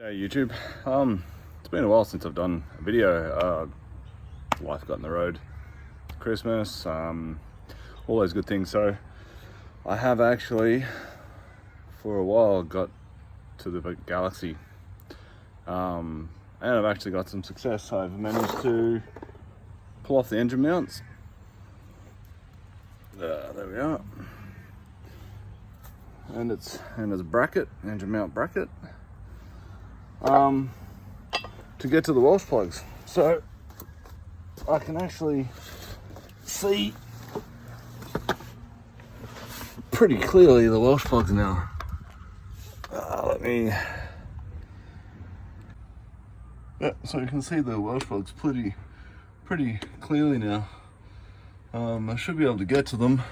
Hey YouTube, it's been a while since I've done a video. Life got in the road, Christmas, all those good things. So I have actually, for a while, got to the Galaxie, and I've actually got some success. I've managed to pull off the engine mounts. There we are, and it's a bracket, engine mount bracket. To get to the wash plugs, so I can actually see pretty clearly the wash plugs now. So you can see the wash plugs pretty clearly now. I should be able to get to them,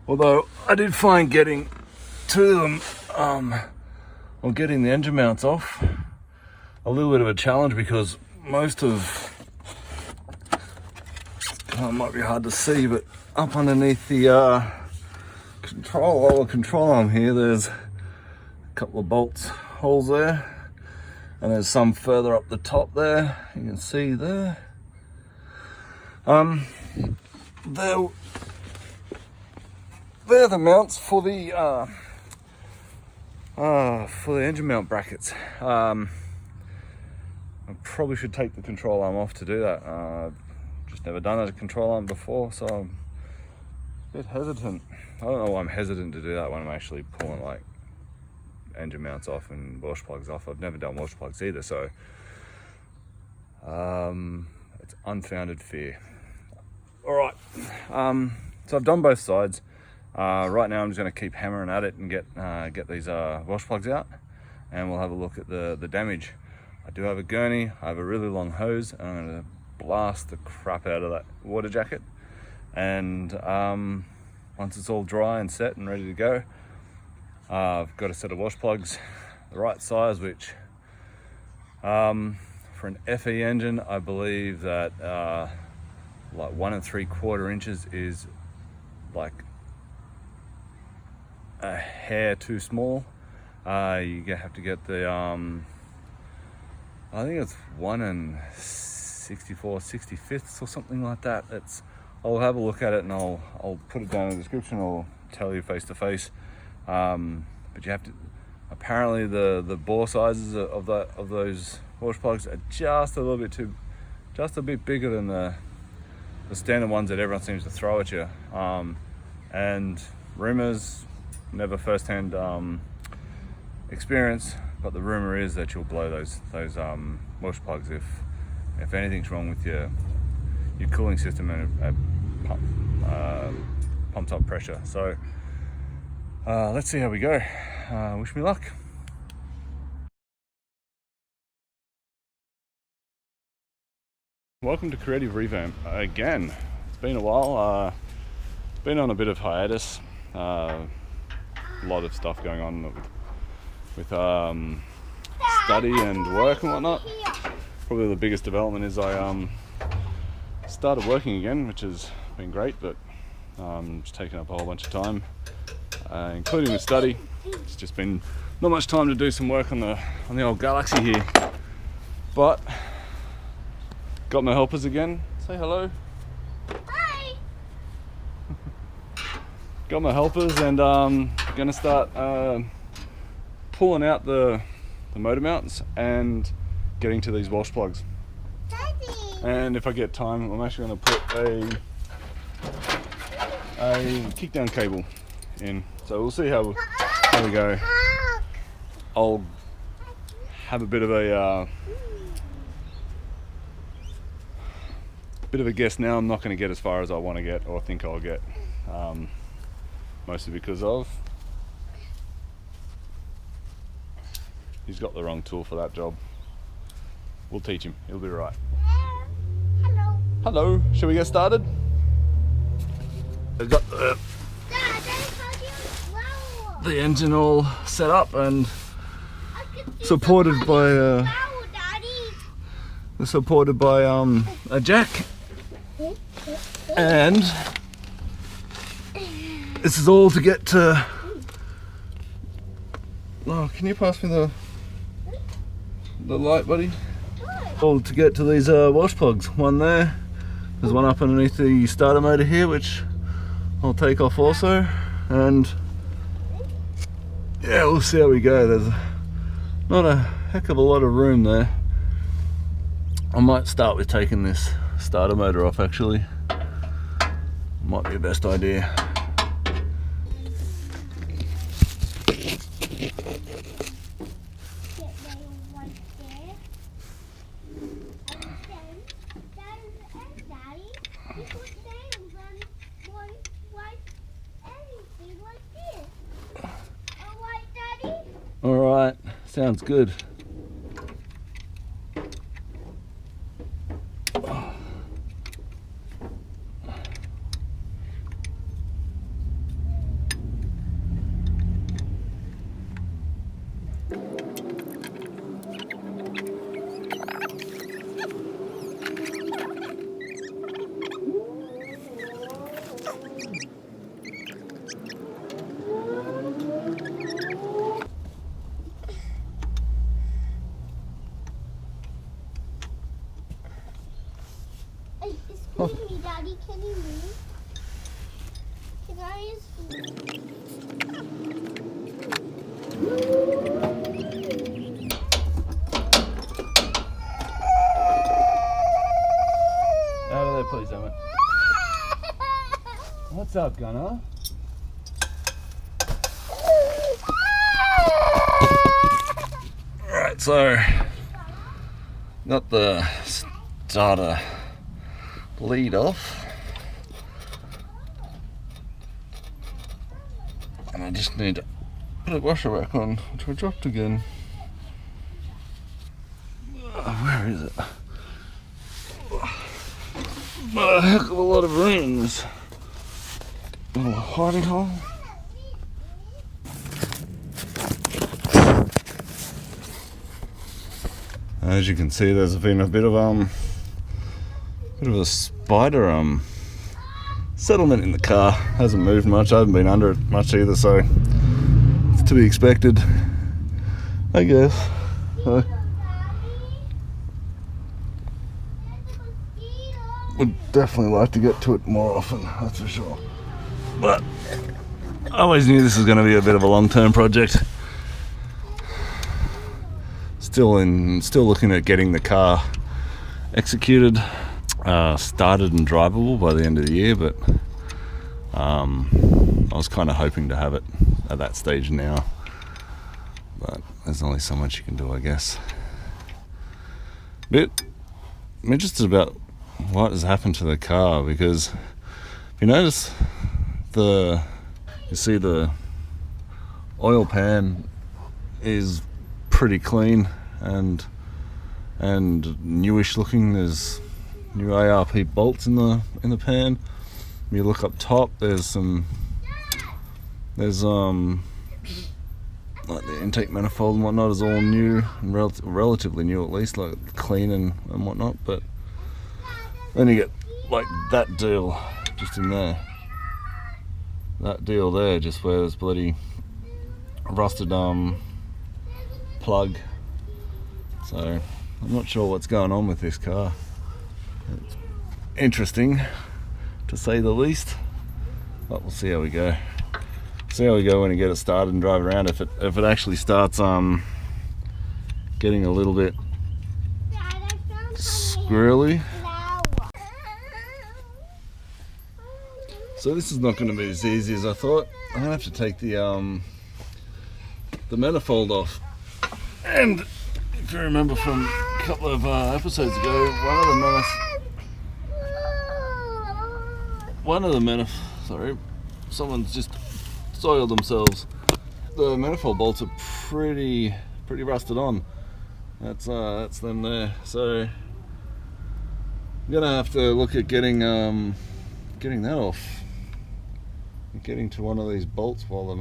although I did find getting to them or getting the engine mounts off a little bit of a challenge, because most of might be hard to see, but up underneath the control arm here, there's a couple of bolts holes there, and there's some further up the top there. You can see there. They're the mounts for the engine mount brackets. I probably should take the control arm off to do that. Just never done a control arm before, so I'm a bit hesitant. I don't know why I'm hesitant to do that when I'm actually pulling like engine mounts off and wash plugs off. I've never done wash plugs either, so it's unfounded fear. All right, so I've done both sides. Right now I'm just going to keep hammering at it and get these wash plugs out, and we'll have a look at the damage. I do have a gurney, I have a really long hose, and I'm going to blast the crap out of that water jacket. And once it's all dry and set and ready to go, I've got a set of wash plugs, the right size, which for an FE engine, I believe that like 1 3/4 inches is like a hair too small. You have to get the I think it's 1 64/65 or something like that. I'll have a look at it and I'll put it down in the description. I'll tell you face to face. But you have to. Apparently, the bore sizes of those wash plugs are just a bit bigger than the standard ones that everyone seems to throw at you. And rumors, never first-hand experience, but the rumor is that you'll blow those wash plugs if anything's wrong with your cooling system and pumps up pressure. So let's see how we go. Wish me luck. Welcome to Creative Revamp again. It's been a while. Been on a bit of hiatus. A lot of stuff going on with study and work and whatnot. Probably the biggest development is I started working again, which has been great, but it's taken up a whole bunch of time, including the study. It's just been not much time to do some work on the old Galaxie here, but got my helpers again. Say hello. Hi. Got my helpers, and gonna start pulling out the motor mounts and getting to these wash plugs. Daddy. And if I get time, I'm actually going to put a kick-down cable in. So we'll see how we go. I'll have a bit of a guess now. I'm not going to get as far as I want to get or think I'll get, mostly because he's got the wrong tool for that job. We'll teach him. He'll be right. Hello. Hello. Shall we get started? I've got the engine all set up and supported by a jack, and this is all to get to. Oh, can you pass me the the light, buddy? Oh, to get to these wash plugs. One there. There's one up underneath the starter motor here, which I'll take off also. And yeah, we'll see how we go. There's not a heck of a lot of room there. I might start with taking this starter motor off actually. Might be the best idea. Alright, sounds good. Excuse me, Daddy, can you move? Can I just... Out of there, please, Emmett. What's up, Gunner? Alright, so got the starter lead off, and I just need to put a washer back on, which I dropped again. Where is it? Not a heck of a lot of rooms. Little hiding hole. As you can see, there's been a bit of a spider settlement in the car. Hasn't moved much. I haven't been under it much either, so it's to be expected, I guess. Would definitely like to get to it more often, that's for sure. But I always knew this was going to be a bit of a long-term project. Still looking at getting the car executed, started and drivable by the end of the year, but I was kind of hoping to have it at that stage now. But there's only so much you can do, I guess. But I'm interested about what has happened to the car, because if you notice, you see the oil pan is pretty clean and newish looking. There's new ARP bolts in the pan. You look up top, there's like the intake manifold and whatnot is all new and relatively new, at least, like clean and whatnot. But then you get like that deal just in there, that deal there, just where there's bloody rusted plug. So I'm not sure what's going on with this car. It's interesting, to say the least, but we'll see how we go. See how we go when we get it started and drive around. If it actually starts getting a little bit squirrely. So this is not going to be as easy as I thought. I'm going to have to take the manifold off. And if you remember from a couple of episodes ago, sorry, someone's just soiled themselves. The manifold bolts are pretty rusted on. That's them there. So I'm gonna have to look at getting that off. Getting to one of these bolts while the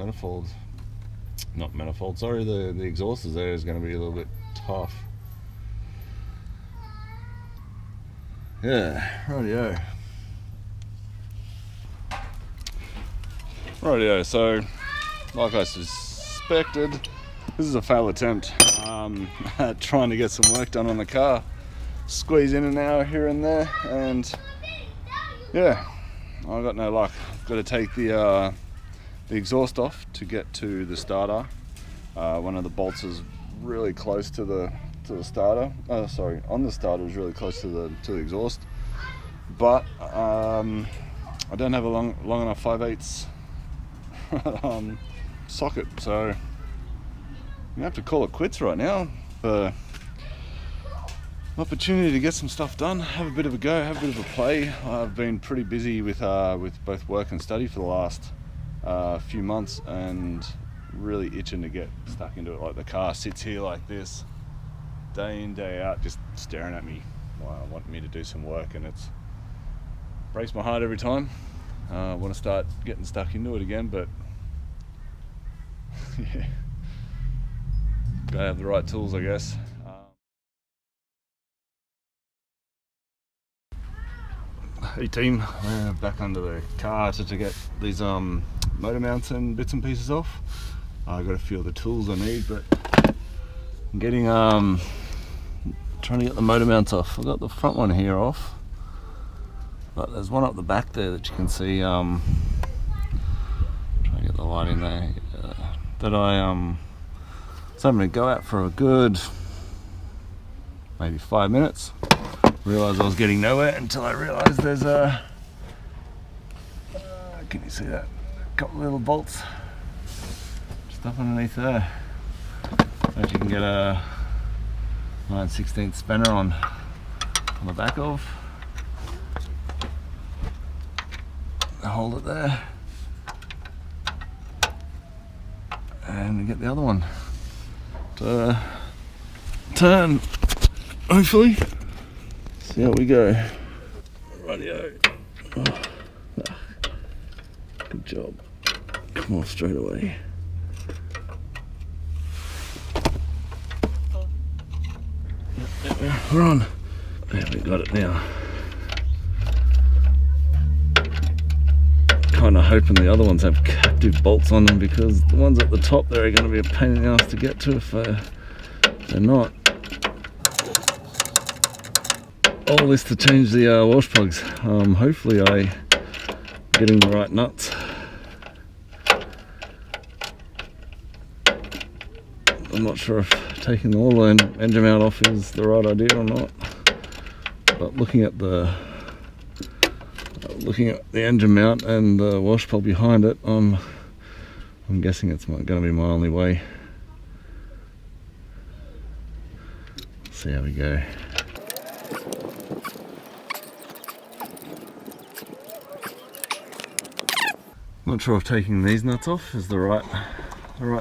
the exhaust is there is going to be a little bit tough. Yeah, rightio, so like I suspected, This is a failed attempt at trying to get some work done on the car. Squeeze in an hour here and there, and yeah, I got no luck. I've got to take the exhaust off to get to the starter. One of the bolts is really close to the starter. Sorry, on the starter is really close to the exhaust. But I don't have a long enough 5/8 socket, so I'm gonna have to call it quits right now. An opportunity to get some stuff done, have a bit of a go, have a bit of a play. I've been pretty busy with both work and study for the last few months, and really itching to get stuck into it. Like, the car sits here like this day in, day out, just staring at me, wanting me to do some work, and it's breaks my heart every time. I want to start getting stuck into it again, but yeah, gotta have the right tools, I guess. Hey team, we're back under the car to get these motor mounts and bits and pieces off. I got a few of the tools I need, but I'm getting trying to get the motor mounts off. I've got the front one here off, but there's one up the back there that you can see. Try to get the light in there. That I was having to go out for a good maybe 5 minutes. Realised I was getting nowhere until I realised there's a can you see that? A couple of little bolts just up underneath there that you can get a 9/16 spanner on the back of. Hold it there and get the other one to turn, hopefully. See how we go. Rightio. Oh, good job. Come off straight away. We're on. There, we got it now. Kind of hoping the other ones have captive bolts on them, because the ones at the top there are going to be a pain in the ass to get to if they're not. All this to change the wash plugs. Hopefully I'm getting the right nuts. I'm not sure if taking all the engine mount off is the right idea or not, but looking at the engine mount and the wash plug behind it, I'm guessing it's going to be my only way. See how we go. Not sure if taking these nuts off is the right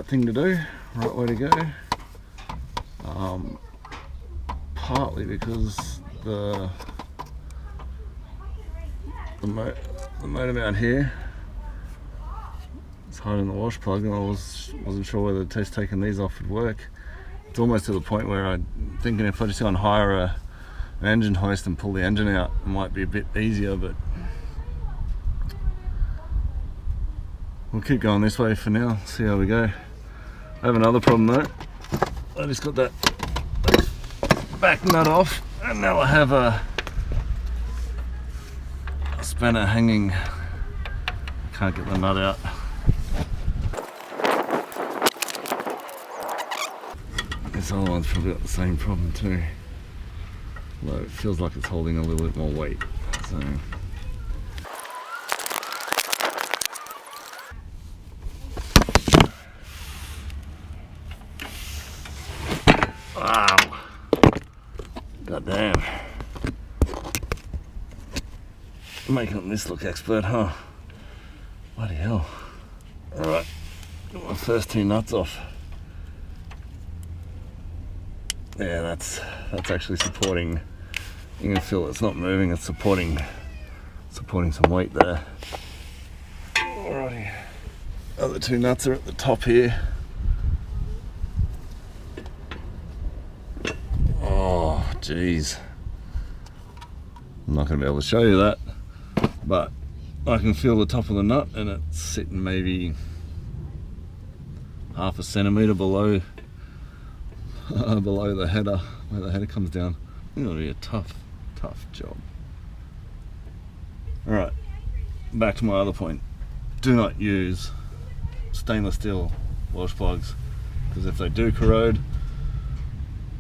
thing to do, right way to go. Partly because the motor mount here is hiding the wash plug, and I wasn't sure whether just taking these off would work. It's almost to the point where I'm thinking if I just go and hire an engine hoist and pull the engine out, it might be a bit easier, but we'll keep going this way for now, see how we go. I have another problem though. I just got that back nut off, and now I have a spanner hanging. I can't get the nut out. This other one's probably got the same problem too. Although it feels like it's holding a little bit more weight. So wow. God damn. Making this look expert, huh? Bloody hell. Alright, got my first two nuts off. Yeah, that's actually supporting. You can feel it's not moving, it's supporting some weight there. Alrighty. Other two nuts are at the top here. Oh, jeez. I'm not going to be able to show you that, but I can feel the top of the nut, and it's sitting maybe half a centimetre below below the header, where the header comes down. It'll be a tough job. Alright, back to my other point. Do not use stainless steel wash plugs, because if they do corrode,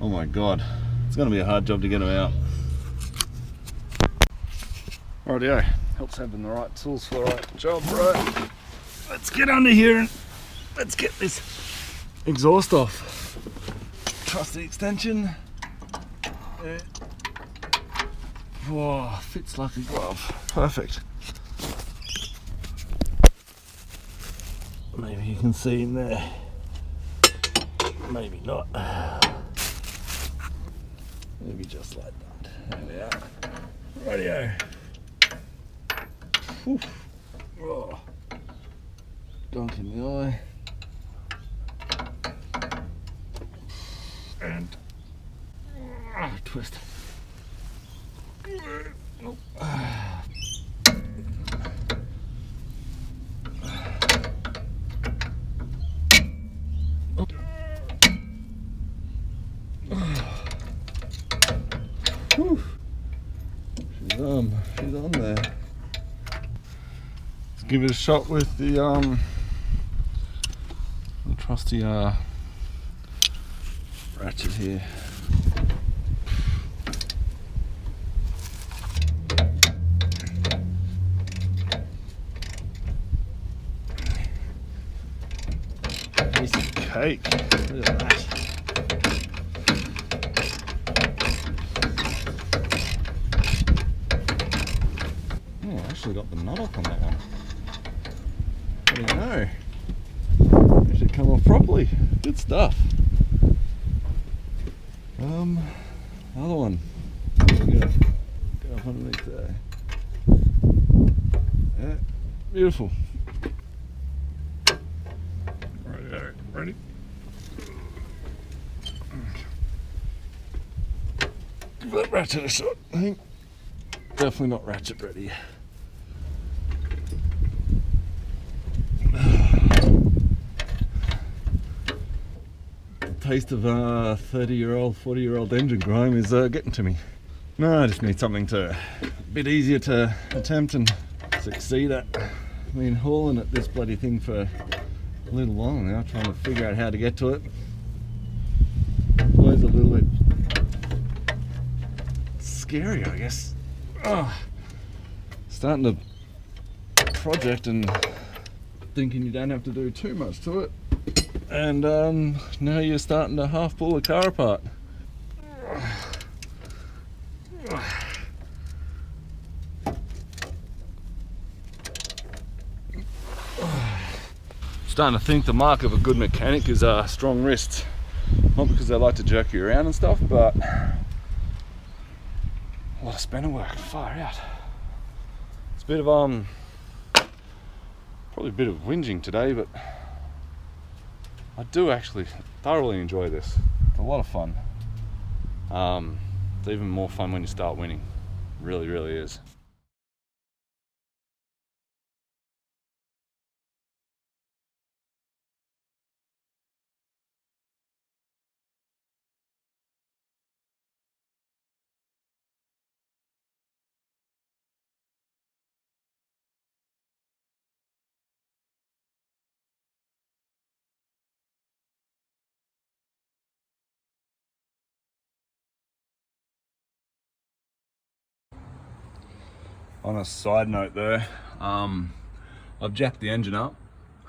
oh my god, it's going to be a hard job to get them out. Rightio, helps having the right tools for the right job, right? Let's get under here and let's get this exhaust off. Trusty extension. Yeah. Whoa, fits like a glove. Perfect. Maybe you can see in there. Maybe not. Maybe just like that. There we are. Rightio. Whew. Oh. Dunk in the eye. And twist. She's on there. Let's give it a shot with the trusty ratchet here. Piece of cake. Look at that. Oh, I actually got the nut off on that one. What do you know? It should come off properly. Good stuff. Another one. There we go. Go up underneath there. Yeah, beautiful. Right, ready? Give that ratchet a shot, I think. Definitely not ratchet ready. Taste of 30-year-old, 40-year-old engine grime is getting to me. No, I just need something a bit easier to attempt and succeed at. I've been hauling at this bloody thing for a little while now, trying to figure out how to get to it. Always a little bit scary, I guess. Starting a project and thinking you don't have to do too much to it. And now you're starting to half pull the car apart. Starting to think the mark of a good mechanic is strong wrists. Not because they like to jerk you around and stuff, but a lot of spanner work, far out. It's a bit of probably a bit of whinging today, but I do actually thoroughly enjoy this. It's a lot of fun. It's even more fun when you start winning. It really, really is. On a side note there, I've jacked the engine up.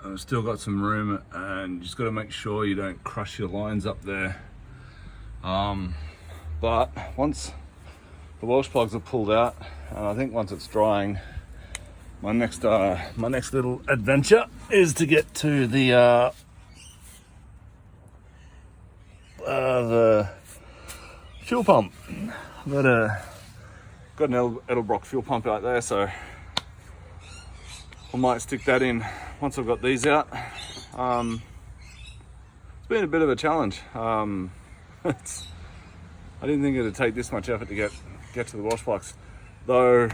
I've still got some room, and you just got to make sure you don't crush your lines up there. But once the wash plugs are pulled out, and I think once it's drying, my next little adventure is to get to the fuel pump. Got an Edelbrock fuel pump out there, so I might stick that in once I've got these out. It's been a bit of a challenge. I didn't think it'd take this much effort to get to the wash plugs, though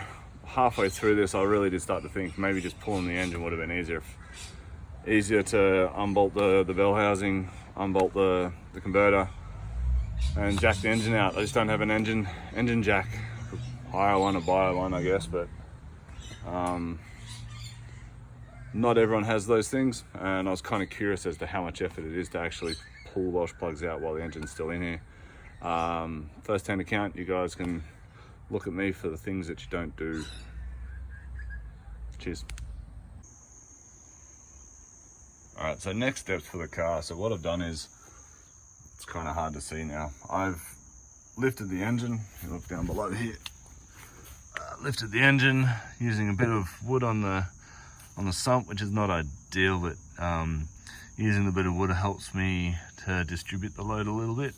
halfway through this I really did start to think maybe just pulling the engine would have been easier to unbolt the bell housing, unbolt the converter, and jack the engine out. I just don't have an engine jack. Hire one or buy one, I guess, but not everyone has those things, and I was kind of curious as to how much effort it is to actually pull wash plugs out while the engine's still in here. First-hand account, you guys can look at me for the things that you don't do. Cheers. Alright, so next steps for the car. So what I've done is, it's kind of hard to see now. I've lifted the engine, you look down below here. Lifted the engine using a bit of wood on the sump, which is not ideal, but using a bit of wood helps me to distribute the load a little bit.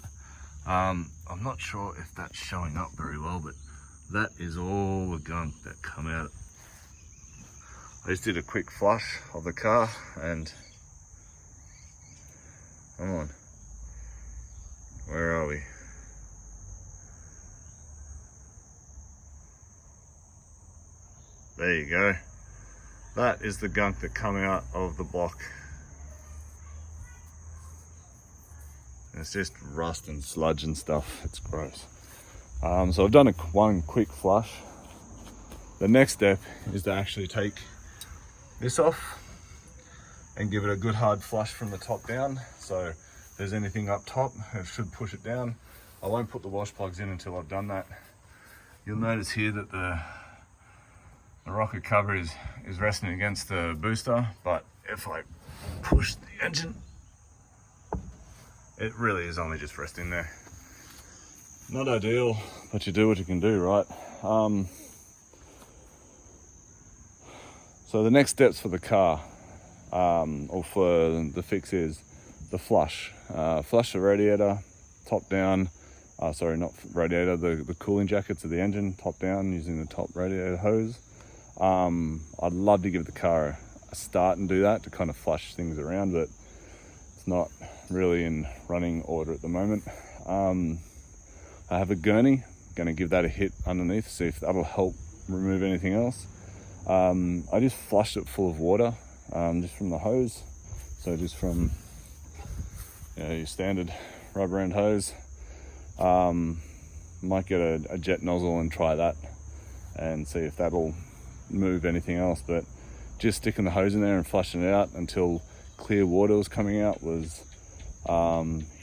I'm not sure if that's showing up very well, but that is all the gunk that come out. I just did a quick flush of the car and come on, where are we? There you go. That is the gunk that come out of the block. It's just rust and sludge and stuff. It's gross. So I've done one quick flush. The next step is to actually take this off and give it a good hard flush from the top down. So if there's anything up top, it should push it down. I won't put the wash plugs in until I've done that. You'll notice here that the rocker cover is resting against the booster, but if I push the engine, it really is only just resting there. Not ideal, but you do what you can do, right? So the next steps for the car, or for the fix, is the flush. Flush the radiator, top down. Sorry, not radiator, the cooling jackets of the engine, top down, using the top radiator hose. I'd love to give the car a start and do that to kind of flush things around, but it's not really in running order at the moment. I have a gurney, going to give that a hit underneath, see if that'll help remove anything else. I just flushed it full of water, just from the hose. So just from your standard rubber end hose. Might get a jet nozzle and try that and see if that'll move anything else, but just sticking the hose in there and flushing it out until clear water was coming out was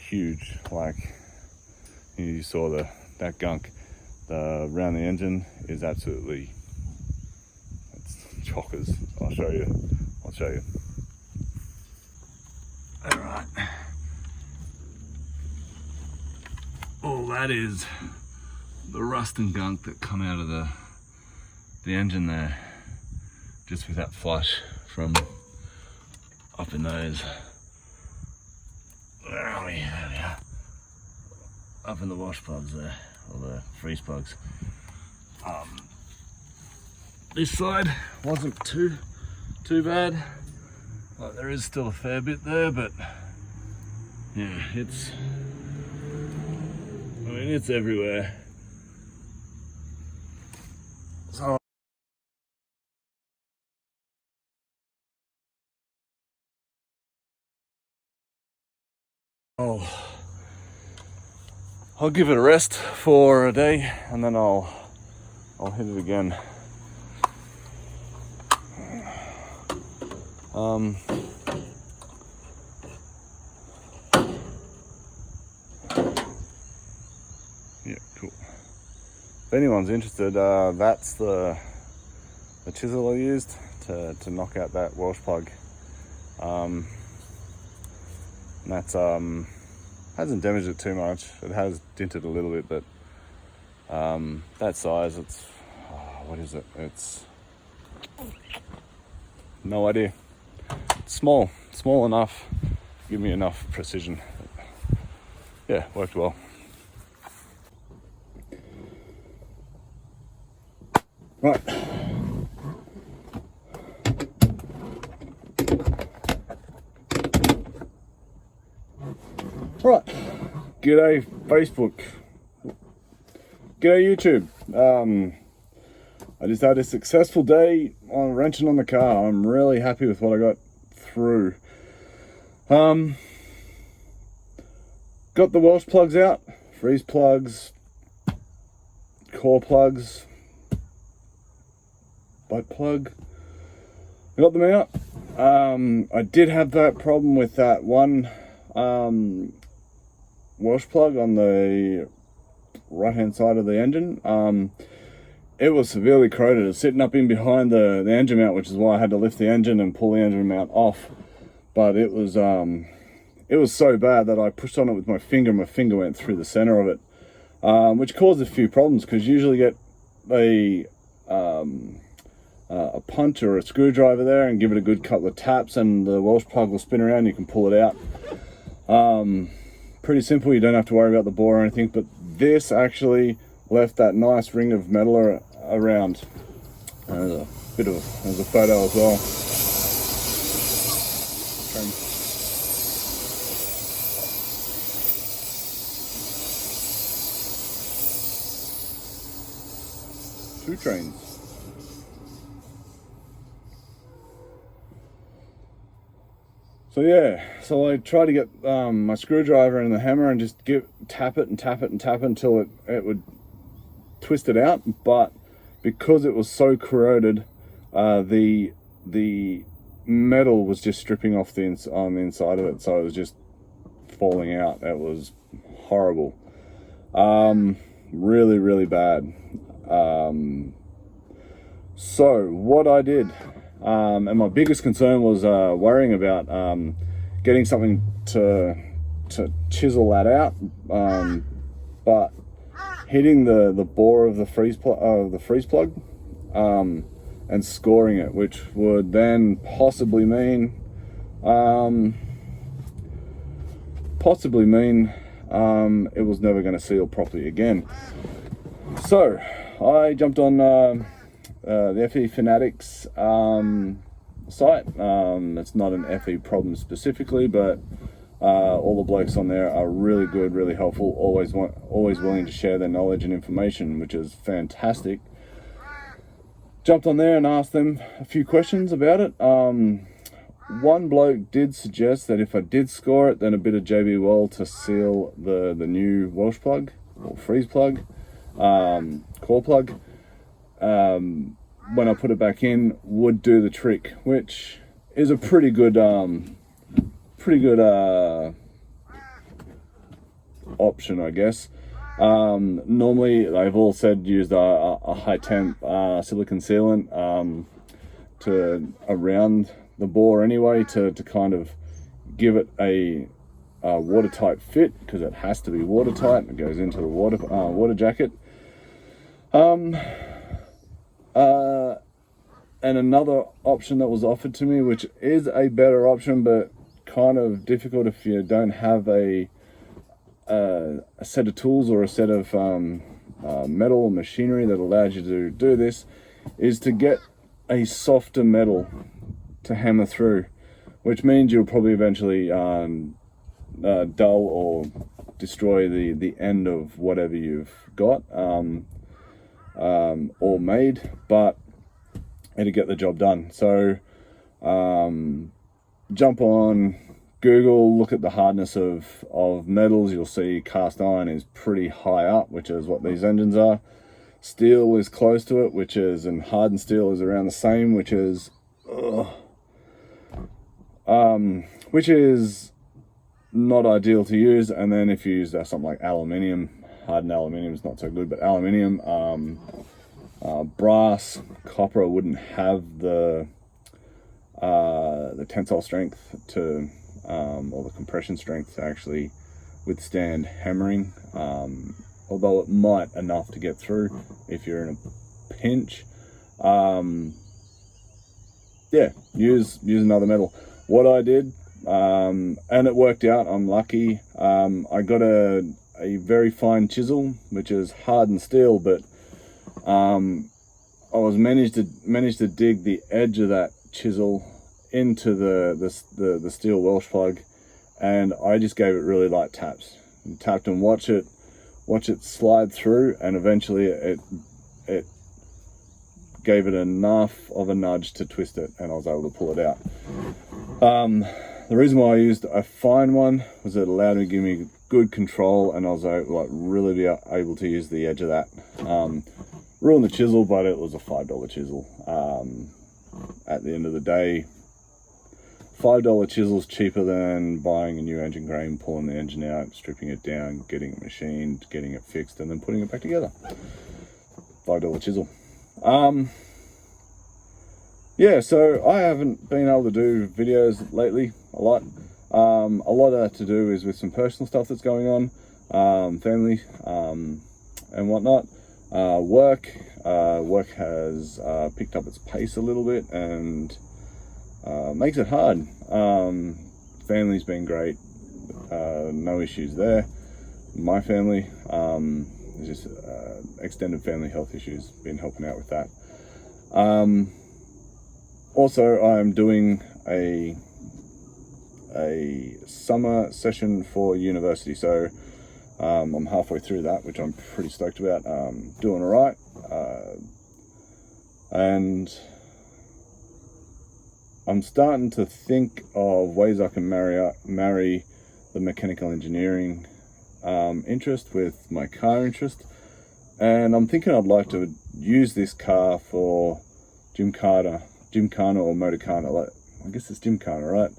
huge. Like, you saw that gunk around the engine is absolutely, it's chockers. I'll show you. All right. All that is the rust and gunk that come out of the engine there, just with that flush from up in those, where are we? There we are. Up in the wash plugs there, or the freeze plugs. This side wasn't too bad. Like, there is still a fair bit there, but yeah, it's everywhere. So I'll give it a rest for a day, and then I'll hit it again. Yeah, cool. If anyone's interested, that's the chisel I used to knock out that wash plug. And that's hasn't damaged it too much. It has dinted a little bit, but that size, it's what is it? It's no idea. It's small enough to give me enough precision. Yeah, worked well. Right. Right. G'day Facebook. G'day YouTube. I just had a successful day on wrenching on the car. I'm really happy with what I got through. Got the wash plugs out freeze plugs, core plugs, butt plug. I got them out. I did have that problem with that one wash plug on the right hand side of the engine. It was severely corroded. It's sitting up in behind the engine mount, which is why I had to lift the engine and pull the engine mount off. But it was so bad that I pushed on it with my finger, and my finger went through the center of it, which caused a few problems, because you usually get a punch or a screwdriver there and give it a good couple of taps, and the Welsh plug will spin around, you can pull it out. Pretty simple, you don't have to worry about the bore or anything, but this actually left that nice ring of metal around. There's a photo as well. Two trains. So yeah, so I try to get my screwdriver and the hammer and just tap it until it would twist it out. But because it was so corroded, the metal was just stripping off on the inside of it, so it was just falling out. It was horrible, really, really bad. So what I did, and my biggest concern was worrying about getting something to chisel that out, but hitting the bore of the freeze plug and scoring it, which would then possibly mean it was never going to seal properly again. So I jumped on the FE Fanatics site. It's not an FE problem specifically, but all the blokes on there are really good, really helpful, always willing to share their knowledge and information, which is fantastic. Jumped on there and asked them a few questions about it. One bloke did suggest that if I did score it, then a bit of JB Weld to seal the new Welsh plug or freeze plug, core plug, when I put it back in, would do the trick, which is a pretty good option, I guess. Normally, they've all said use a high temp silicon sealant to around the bore anyway, to kind of give it a watertight fit, because it has to be watertight. It goes into the water jacket. And another option that was offered to me, which is a better option, but kind of difficult if you don't have a set of tools or a set of metal or machinery that allows you to do this, is to get a softer metal to hammer through, which means you'll probably eventually dull or destroy the end of whatever you've got or made, but it'll get the job done. So jump on Google, look at the hardness of metals. You'll see cast iron is pretty high up, which is what these engines are. Steel is close to it, and hardened steel is around the same, which is not ideal to use. And then if you use something like aluminium, hardened aluminium is not so good, but aluminium, brass, copper wouldn't have the tensile strength to or the compression strength to actually withstand hammering, although it might enough to get through if you're in a pinch. Use another metal. What I did, and it worked out, I'm lucky, I got a very fine chisel, which is hardened steel, but I was managed to dig the edge of that chisel into the steel Welsh plug, and I just gave it really light taps. And tapped and watch it slide through, and eventually it gave it enough of a nudge to twist it, and I was able to pull it out. The reason why I used a fine one was it allowed me to give me good control, and I was like really be able to use the edge of that. Ruined the chisel, but it was a $5 chisel. At the end of the day, $5 chisel's cheaper than buying a new engine grain, pulling the engine out, stripping it down, getting it machined, getting it fixed, and then putting it back together. $5 chisel. Yeah, so I haven't been able to do videos lately a lot. A lot of that to do is with some personal stuff that's going on, family, and whatnot. Work has picked up its pace a little bit and makes it hard. Family's been great, no issues there. My family, just extended family health issues, been helping out with that. Also, I'm doing a summer session for university, so I'm halfway through that, which I'm pretty stoked about. Doing all right, and I'm starting to think of ways I can marry the mechanical engineering interest with my car interest, and I'm thinking I'd like to use this car for Gymkhana or Motorkhana. I guess it's Gymkhana, right?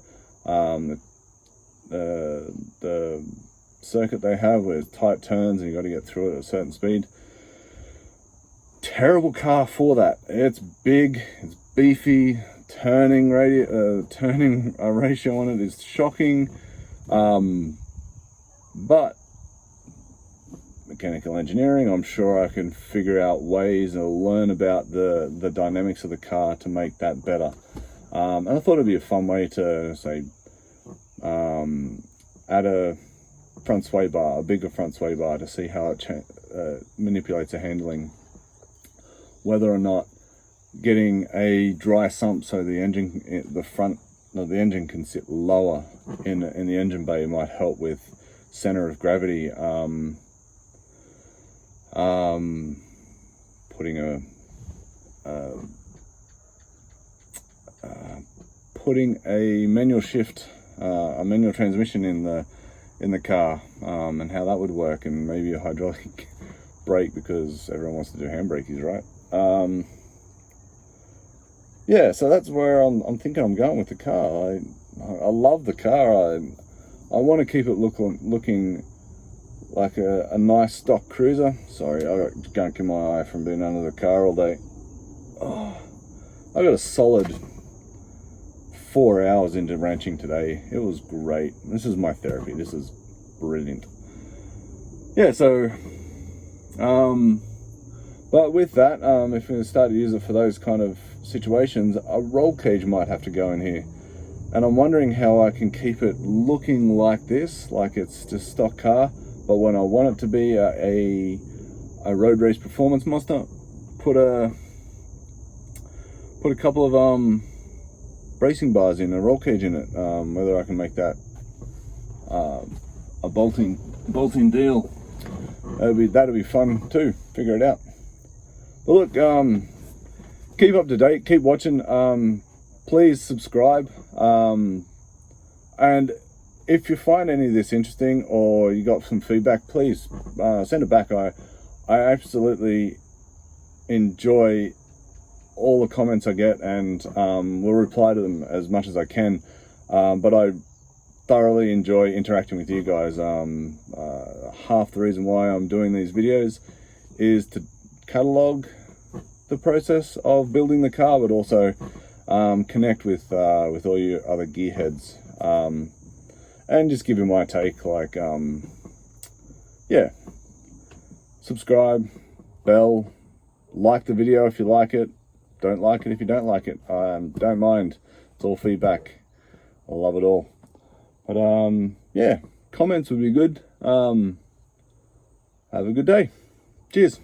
The circuit they have with tight turns and you got to get through it at a certain speed. Terrible car for that. It's big, it's beefy, turning ratio on it is shocking, but mechanical engineering, I'm sure I can figure out ways and learn about the dynamics of the car to make that better. And I thought it'd be a fun way to say add a front sway bar, a bigger front sway bar, to see how it manipulates the handling, whether or not getting a dry sump so the engine, the front of the engine can sit lower in the engine bay might help with center of gravity. Putting a manual shift, a manual transmission in the car, and how that would work, and maybe a hydraulic brake, because everyone wants to do handbrakies, right? Yeah, so that's where I'm thinking I'm going with the car. I love the car. I want to keep it looking like a nice stock cruiser. Sorry, I got gunk in my eye from being under the car all day. Oh, I got a solid 4 hours into ranching today. It was great. This is my therapy. This is brilliant. Yeah, so but with that, if we start to use it for those kind of situations, a roll cage might have to go in here, and I'm wondering how I can keep it looking like this, like it's just stock car, but when I want it to be a road race performance monster, put a couple of bracing bars in, a roll cage in it, whether I can make that a bolting deal. That'd be fun too, figure it out. But look, keep up to date, keep watching, please subscribe, and if you find any of this interesting or you got some feedback, please send it back. I absolutely enjoy all the comments I get, and will reply to them as much as I can, but I thoroughly enjoy interacting with you guys. Half the reason why I'm doing these videos is to catalog the process of building the car, but also connect with all you other gearheads, and just give you my take. Like, yeah, subscribe, bell, like the video if you like it, don't like it if you don't like it. Don't mind, it's all feedback. I love it all. But yeah, comments would be good. Have a good day. Cheers.